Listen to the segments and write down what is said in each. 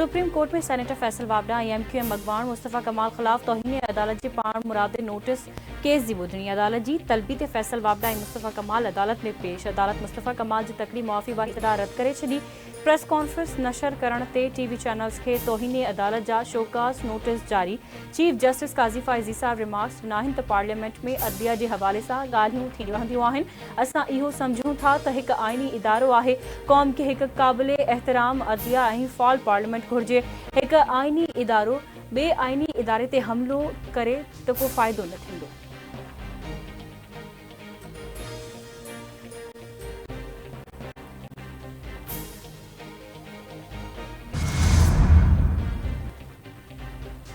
Supreme court में senator Faisal वाबडा IMQM अगवान Mustafa कमाल खिलाफ तौहीन अदालत जे पाण मुरादे नोटिस केस जी ॿुधणी अदालत जी तलबी ते फैसल वाबडा ऐं मुस्तफ़ा कमाल अदालत में पेश अदालत मुस्तफ़ा कमाल जी तकड़ी मुआफ़ी वारी सदा रद्द करे छॾी प्रेस कॉन्फ्रेंस नशर करण ते TV चैनल्स खे तौहीन अदालत जा शोकास नोटिस जारी चीफ जस्टिस काज़ी फ़ाइज़ी साहब रिमार्क्स ॾिनाहिनि त पार्लियामेंट में अदलिया जे हवाले सां ॻाल्हियूं थींदियूं रहंदियूं आहिनि असां इहो सम्झूं था त हिकु आइनी इदारो आहे क़ौम खे हिकु क़ाबिल एहतराम अदलिया ऐं फ़ॉल पार्लियामेंट घुर्जे हिकु आइनी इदारो ॿिए आइनी इदारे ते हमिलो करे त को फ़ाइदो न थींदो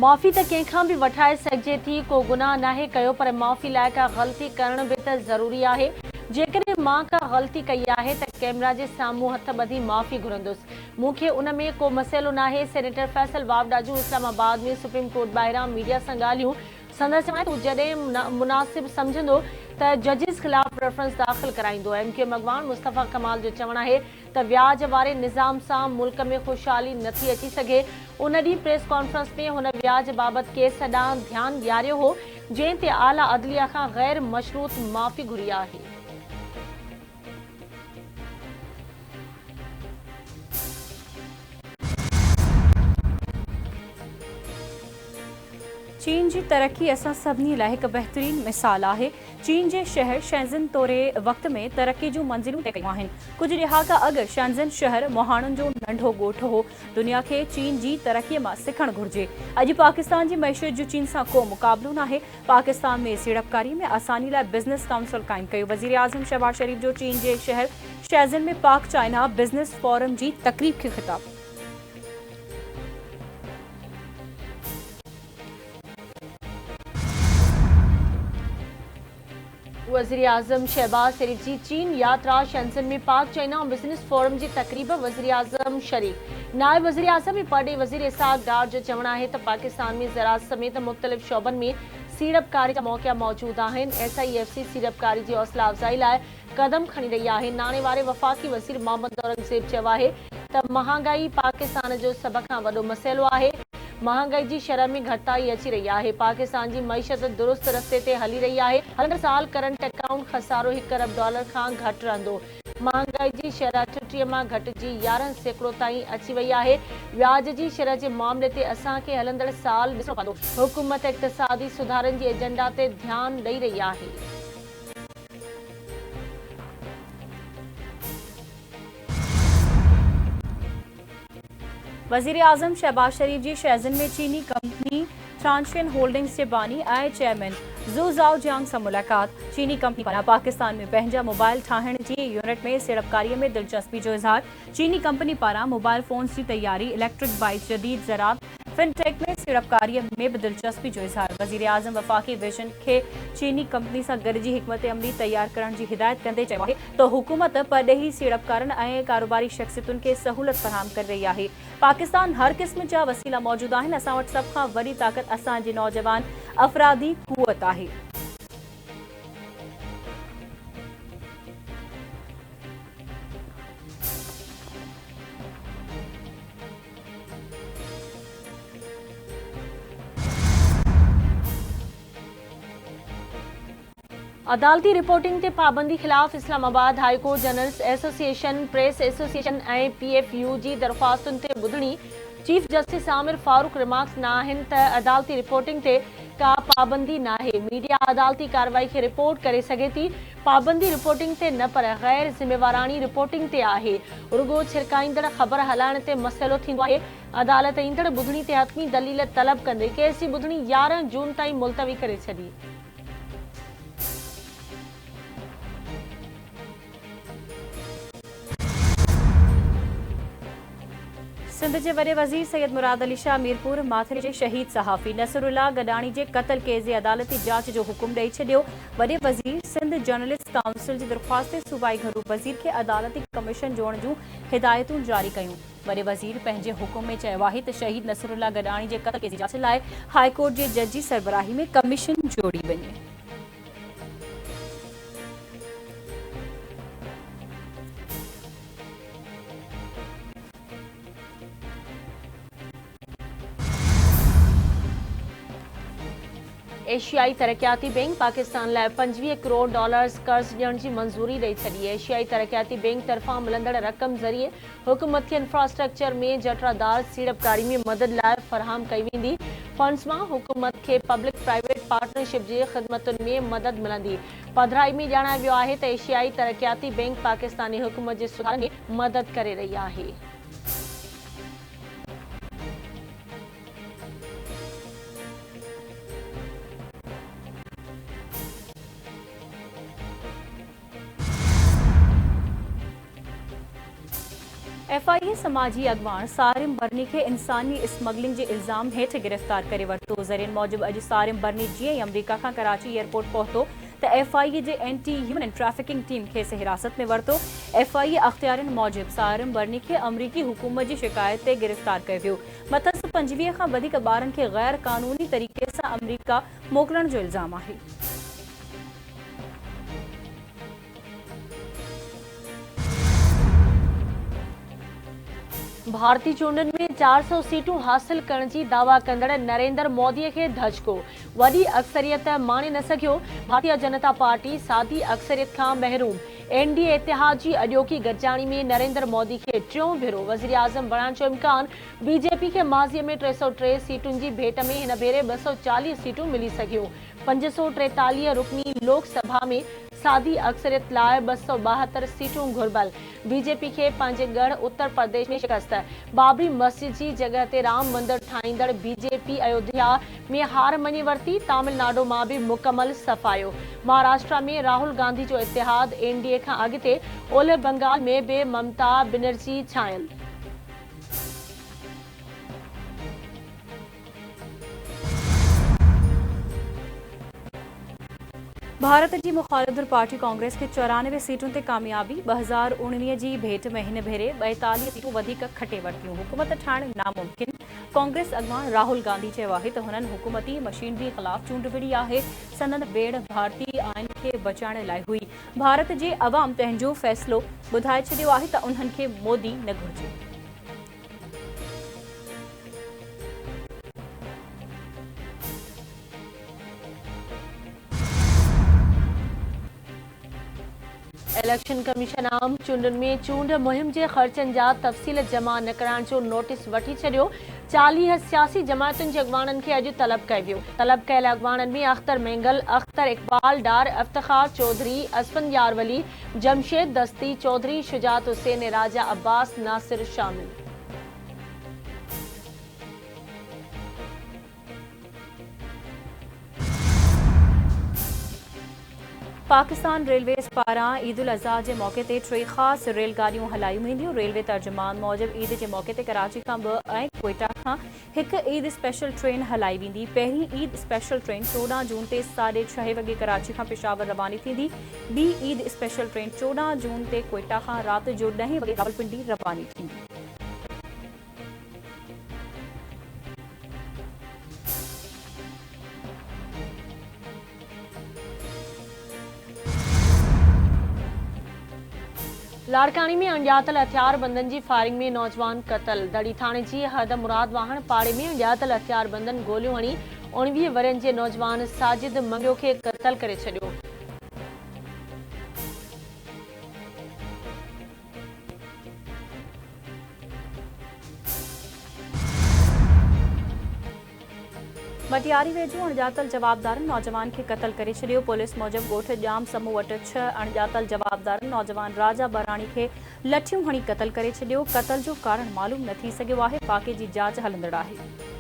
माफ़ी त कंहिंखां बि वठाए सघिजे थी को गुनाह नाहे कयो पर माफ़ी लाइ का ग़लती करण बि त ज़रूरी आहे जेकॾहिं मां का ग़लती कई आहे त कैमरा जे साम्हूं हथ ॿधी माफ़ी घुरंदुसि मूंखे उन में को मसइलो नाहे सेनेटर फैसल वाबडा जूं इस्लामाबाद में सुप्रीम कोर्ट ॿाहिरां मीडिया सां ॻाल्हियूं संदसि तूं जॾहिं मुनासिब सम्झंदो त जजिस ख़िलाफ़ रेफरेंस दाख़िल कराईंदो MQM अगवान मुस्तफ़ा कमाल जो चवणु आहे त व्याज वारे निज़ाम सां मुल्क में ख़ुशहाली नथी अची सघे उन ॾींहुं प्रेस कॉन्फ्रेंस में हुन व्याज बाबति केस ॾांहुं ध्यानु ॾियारियो हो जंहिं ते आला अदलिया खां ग़ैर मशरूत माफ़ी घुरी आहे चीन जी तरक्की असां सभिनी लाइ हिकु बहितरीन मिसाल आहे चीन जे शहर शैज़न तोरे वक़्त में तरक्की जूं मंज़िलूं तय कयूं आहिनि कुझु ॾहाका अॻु शैज़न शहर मोहाणनि जो नंढो ॻोठु हो दुनिया खे चीन जी तरक्कीअ मां सिखणु घुर्जे अॼु पाकिस्तान जी मईशत जो चीन सां को मुक़ाबिलो नाहे पाकिस्तान में सीड़पकारी में आसानी लाइ बिज़नेस काउंसिल क़ाइमु कयो वज़ीर आज़म शहबाज शरीफ़ जो चीन जे शहर शैज़न में पाक चाइना बिज़नेस फोरम जी तक़रीब खे ख़िताब वज़ीर आज़म शहबाज शरीफ़ जी चीन यात्रा शैज़न में पाक चाइना बिज़नेस फोरम जी तक़रीब वज़ीर आज़म शरीफ़ नायब वज़ीर आज़म ऐं परॾे वज़ीर इसाक डार जो चवणु आहे त पाकिस्तान में ज़राअत समेत मुख़्तलिफ़ शोबनि में सीड़पकारी जा मौक़ा मौजूद आहिनि SIFC सीड़पकारी जी हौसला अफ़ज़ाई लाइ क़दम खणी रही आहे नाणे वारे वफ़ाक़ी वज़ीर मोहम्मद औरंगज़ेब चयो आहे त महांगाई पाकिस्तान जो सभ खां वॾो मसइलो आहे महांगाई जी शरह में घटिताई अची रही आहे पाकिस्तान जी मईशत दुरुस्त रस्ते ते हली रही आहे हर साल करंट अकाउंट खसारो $1 अरब खां घटि रहंदो महांगाई जी शरह 38 मां घटिजी 11% ताईं अची वई आहे व्याज जी शरह जे मामले ते असांखे हलंदड़ साल ॾिसणो पवंदो हुकूमत इक़्तिसादी सुधारनि जी एजेंडा ते ध्यानु ॾेई रही आहे वज़ीर आज़म शहबाज शरीफ़ जी शैज़न में चीनी कंपनी ट्रांशियन होल्डिंग्स जे बानी ऐं चेयरमैन ज़ू ज़ाओ जियांग सां मुलाक़ात चीनी कंपनी पारां पाकिस्तान में पंहिंजा मोबाइल ठाहिण जी यूनिट में सीड़पकारीअ में दिलचस्पी जो इज़हार चीनी कंपनी पारां मोबाइल फ़ोन्स जी तैयारी इलेक्ट्रिक बाइक जदीद ज़राब फिनटेक में सीड़पकारीअ में बि दिलचस्पी जो इज़हार वज़ीर आज़म वफ़ाक़ी विजन खे चीनी कंपनी सां गॾिजी हिकमत अमली तैयार करण जी हिदायत कंदे चयो आहे त हुकूमत परॾेही सीड़पकारनि ऐं कारोबारी शख़्सियतुनि खे सहूलियत फ़राहम करे रही आहे पाकिस्तान हर क़िस्म जा वसीला मौजूद आहिनि असां वटि सभ खां वॾी ताक़त असांजी नौजवान अफ़रादी क़ुवत आहे अदालती रिपोर्टिंग ते पाबंदी ख़िलाफ़ Islamabad high court journalist association press association ऐं PFU जी दरख़्वास्तुनि ते ॿुधणी chief justice Aamir Farooq remarks न आहिनि त अदालती रिपोर्टिंग ते का पाबंदी नाहे मीडिया अदालती कार्रवाई खे रिपोर्ट करे सघे थी पाबंदी रिपोर्टिंग ते न पर गैर ज़िम्मेवारानी रिपोर्टिंग ते आहे रुगो छिरकाईंदड़ ख़बर हलाइण ते मसइलो थींदो आहे अदालत ईंदड़ ॿुधणी ते हतमी दलील तलब कंदे केस जी ॿुधणी 11 जून ताईं मुलतवी करे छॾी सिंध जे वॾे वज़ीर सैयद मुराद अली शाह मीरपुर माथिरे जे शहीद सहाफ़ी नसरुल्लाह गडाणी जे क़त्ल केस जे अदालती जांच जो हुकुम ॾेई छॾियो वॾे वज़ीर सिंध जर्नलिस्ट काउंसिल जी दरख़्वास्त ते सूबाई घरू वज़ीर खे अदालती कमीशन जोड़ण जूं हिदायतूं जारी कयूं वॾे वज़ीर पंहिंजे हुकुम में चयो आहे त शहीद नसरुल्लाह गडाणी जे क़त्ल केस जी जांच लाइ हाईकोर्ट जे जज जी सरबराही में कमीशन जोड़ी वञे एशियाई तरक्याती बैंक पाकिस्तान लाइ 25 करोड़ डॉलर्स कर्ज़ ॾियण जी मंज़ूरी ॾेई छॾी। एशियाई तरक्याती बैंक तरफ़ां मिलंदड़ रक़म ज़रिए हुकूमत खे इंफ्रास्ट्रक्चर में जटरादार सीड़पकारी में मदद लाइ फ़राहम कई वेंदी। फंड्स मां हुकूमत खे पब्लिक प्राइवेट पार्टनरशिप जी ख़िदमतुनि में मदद मिलंदी। पधिराई में ॼाणायो वियो आहे त एशियाई तरक्याती बैंक पाकिस्तानी हुकूमत जे सुधार में मदद करे रही आहे। FIA समाजी अॻवान सारिम बर्नी खे इंसानी स्मगलिंग जे इल्ज़ाम हेठि गिरफ़्तार करे वरितो। ज़रियनि मूजिबि अॼु सारिम बर्नी जीअं ई अमरीका खां कराची एयरपोर्ट पहुतो त FIA जे एंटी ह्यूमन ट्रैफिकिंग टीम खेसि हिरासत में वरितो। FIA अख़्तियारनि मूजिबि सारिम बर्नी खे अमरीकी हुकूमत जी शिकायत ते गिरफ़्तार कयो वियो। मथस 25 खां वधीक ॿारनि खे ग़ैर क़ानूनी तरीक़े सां अमरीका मोकिलण जो इल्ज़ाम आहे। भारतीय चूंडनि में 400 सीटूं हासिल करण जी दावा कंदड़ नरेंद्र मोदीअ खे धचको। वॾी अक्सरियत माणे न सघियो। भारतीय जनता पार्टी सादी अक्सरियत खां महरूम। NDA इतिहाद जी अॼोकी गॾिजाणी में नरेंद्र मोदी खे टियों भेरो वज़ीर आज़म बणण जो इम्कान। BJP खे माज़ीअ में 303 सीटुनि जी भेट में हिन भेरे 240 सीटूं मिली सघियूं। 543 रुकनी लोकसभा में सादी अक्सरियत लाइ 272 सीटूं घुर्बल। BJP खे पंहिंजे गढ़ उत्तर प्रदेश में शिकस्त। बाबरी मस्जिद जी जॻह ते राम मंदिर ठाहींदड़ BJP अयोध्या में हार मञी वरिती। तमिलनाडु मां बि मुकमल सफ़ायो। महाराष्ट्र में राहुल गांधी जो इतिहाद। NDA खां अॻिते ओलह बंगाल में बि ममता बनर्जी छायल। भारत जी मुखालिफ़ पार्टी कांग्रेस खे 94 सीटुनि ते कामयाबी। 2019 जी भेट में हिन भेरे 42 सीटूं वधीक खटे वरितियूं। हुकूमत ठाहिण नामुमकिन। कांग्रेस अॻवान राहुल गांधी चयो आहे त हुननि हुकूमती मशीनरी ख़िलाफ़ चूंड विढ़ी आहे। संदन बेड़ भारतीय आइन खे बचाइण लाइ हुई। भारत जे अवाम पंहिंजो फ़ैसिलो ॿुधाए छॾियो आहे त उन्हनि खे मोदी न घुर्जे। इलेक्शन कमीशन आम चूंडनि में चूंड मुहिम जे ख़र्चनि जा तफ़सील जमा न कराइण जो नोटिस वठी छॾियो। 40 सियासी जमायतुनि जे अॻवाननि खे अॼु तलब कयो वियो। तलब कयल अॻवाननि में अख्तर मेंगल, अख्तर इक़बाल डार, इफ्तिख़ार चौधरी, असफन यारवली, जमशेद दस्ती चौधरी, शुजात हुसैन, राजा अब्बास नासिर शामिल। पाकिस्तान रेलवेज़ पारां ईद उल अज़हा जे मौक़े ते 3 ख़ासि रेलगाॾियूं हलायूं वेंदियूं। रेलवे तर्जुमान मूजिबि ईद जे मौक़े ते कराची खां 2 ऐं क्वेटा खां 1 ईद स्पेशल ट्रेन हलाई वेंदी। पहिरीं ईद स्पेशल ट्रेन 14 जून ते 6:30 वॻे कराची खां पेशावर रवानी थींदी। ॿी ईद स्पेशल ट्रेन 14 जून ते क्वेटा खां राति जो 10 वॻे रावलपिंडी रवानी थींदी। लाड़कानी में अणॼातल हथियारबंदनि जी फायरिंग में नौजवान क़तल। दड़ी थाणे जी हद मुराद वाहण पाड़े में अणॼातल हथियारबंदनि गोलियूं हणी 19 वरनि जे नौजवान साजिद मंगियो खे क़तल करे छॾियो। मटियारी वेझो अणॼातल जवाबदारनि नौजवान खे क़तल करे छॾियो। पुलिस मूजिबि ॻोठ जाम समूह वटि 6 अणॼातल जवाबदारनि नौजवान राजा बराणी खे लठियूं हणी क़तल करे छॾियो। क़तल जो कारण मालूम न थी सघियो आहे। वाक़े जी जांच हलंदड़ आहे।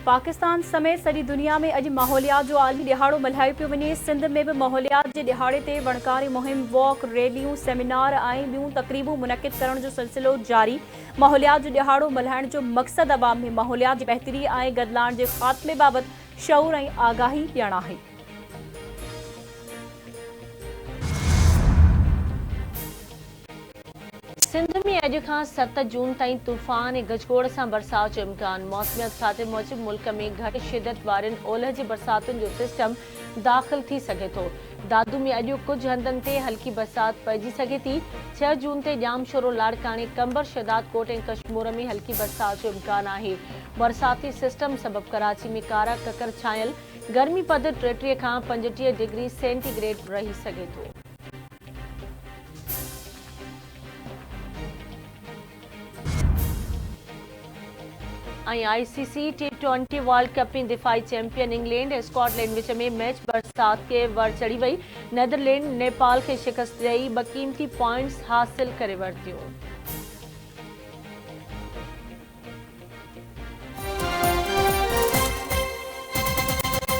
पाकिस्तान समेत सॼी दुनिया में अॼु माहौलियात जो आलमी ॾिहाड़ो मल्हायो पियो वञे। सिंध में बि माहौलियात जे ॾिहाड़े ते वणकारी मुहिम, वॉक, रैलियूं, सेमिनार ऐं ॿियूं तक़रीबूं मुनक़िद करण जो सिलसिलो जारी। माहौलियात जो ॾिहाड़ो मल्हाइण जो मक़सदु अवाम में माहौलियात जी बहितरी ऐं गदिलाइण जे ख़ात्मे बाबति शऊर ऐं आगाही ॾियणु आहे। सिंध में अॼु खां 7 जून ताईं तूफ़ान ऐं गजगोड़ सां बरसात जो इम्कान। मौसमियत खाते मूजिबि मुल्क में घटि शिदत वारनि ओलह जी बरसातुनि जो सिस्टम दाख़िल थी सघे थो। दादू में अॼु कुझु हंधनि ते हल्की बरसाति पइजी सघे थी। 6 जून ते ॼामशोरो लाड़काणे कंबर शहदाद कोट ऐं कश्मीर में हल्की बरसाति जो इम्कान आहे। बरसाती सिस्टम सबबि कराची में कारा ककर छायल गर्मी पद 33 खां 35 डिग्री सेंटीग्रेड रही सघे थो। ICC T20 वर्ल्ड कप में दिफ़ाई चैंपियन इंग्लैंड ऐं स्कॉटलैंड विच में मैच बरसाति के वर चढ़ी वई। नीदरलैंड नेपाल खे शिकस्त ॾेई 2 क़ीमती पॉइंट्स हासिल करे वरितियूं।